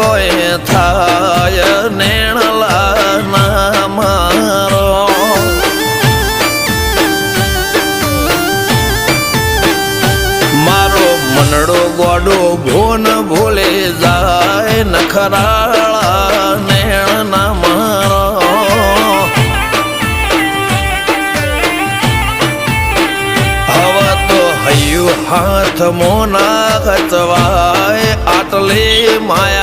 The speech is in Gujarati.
ગોય થાય નેણલા મારો મારો મનડો ગોડો ભોન ભૂલે જાય નખરાળા નેણના મારો હવે તો હૈયું હાથ મોના ખચવાય આટલી માયા